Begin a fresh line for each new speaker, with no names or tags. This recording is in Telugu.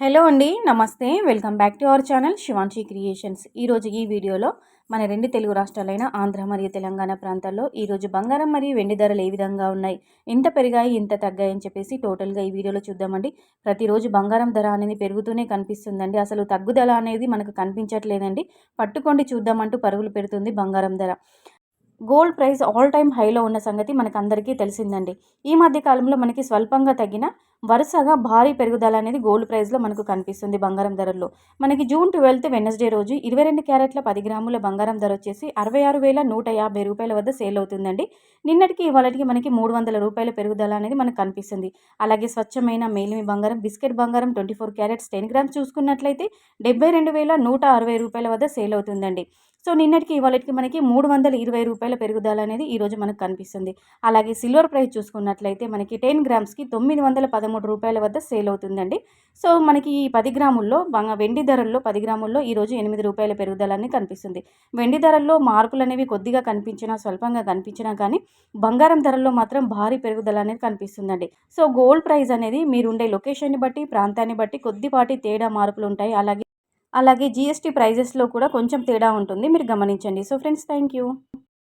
హలో అండి. నమస్తే. Welcome back to our channel Shivanshi creations. ఈరోజు ఈ వీడియోలో మన 2 తెలుగు రాష్ట్రాలైన ఆంధ్ర మరియు తెలంగాణ ప్రాంతాల్లో ఈరోజు బంగారం మరియు వెండి ధరలు ఏ విధంగా ఉన్నాయి, ఎంత పెరిగాయి, ఎంత తగ్గాయి అని చెప్పేసి టోటల్గా ఈ వీడియోలో చూద్దామండి. ప్రతిరోజు బంగారం ధర అనేది పెరుగుతూనే కనిపిస్తుందండి. అసలు తగ్గుదల అనేది మనకు కనిపించట్లేదండి. పట్టుకోండి చూద్దామంటూ పరుగులు పెడుతుంది బంగారం ధర. గోల్డ్ ప్రైస్ ఆల్ టైమ్ హైలో ఉన్న సంగతి మనకందరికీ తెలిసిందండి. ఈ మధ్య కాలంలో మనకి స్వల్పంగా తగ్గిన వరుసగా భారీ పెరుగుదల అనేది గోల్డ్ ప్రైస్లో మనకు కనిపిస్తుంది బంగారం ధరల్లో. మనకి జూన్ 12 వెడ్నెస్డే రోజు 22 క్యారెట్ల 10 గ్రాముల బంగారం ధర వచ్చేసి 66,150 రూపాయల వద్ద సేల్ అవుతుందండి. నిన్నటికి ఇవాళకి మనకి 300 రూపాయల పెరుగుదల అనేది మనకు కనిపిస్తుంది. అలాగే స్వచ్ఛమైన మేలిమి బంగారం, బిస్కెట్ బంగారం 24 క్యారెట్స్ 10 గ్రామ్స్ చూసుకున్నట్లయితే 72,160 రూపాయల వద్ద సేల్ అవుతుందండి. సో నిన్నటికి ఇవాళకి మనకి 320 రూపాయల పెరుగుదల అనేది ఈరోజు మనకు కనిపిస్తుంది. అలాగే సిల్వర్ ప్రైస్ చూసుకున్నట్లయితే మనకి 10 గ్రామ్స్కి 913 రూపాయల వద్ద సేల్ అవుతుందండి. సో మనకి ఈ 10 గ్రాముల్లో వెండి ధరల్లో 10 గ్రాముల్లో ఈరోజు 8 రూపాయల పెరుగుదల అనేది కనిపిస్తుంది. వెండి ధరల్లో మార్పులు అనేవి కొద్దిగా కనిపించినా, స్వల్పంగా కనిపించినా కానీ బంగారం ధరల్లో మాత్రం భారీ పెరుగుదల అనేది కనిపిస్తుందండి. సో గోల్డ్ ప్రైస్ అనేది మీరుండే లొకేషన్ని బట్టి, ప్రాంతాన్ని బట్టి కొద్దిపాటి తేడా మార్పులు ఉంటాయి. అలాగే జీఎస్టీ ప్రైజెస్లో కూడా కొంచెం తేడా ఉంటుంది, మీరు గమనించండి. So friends, thank you.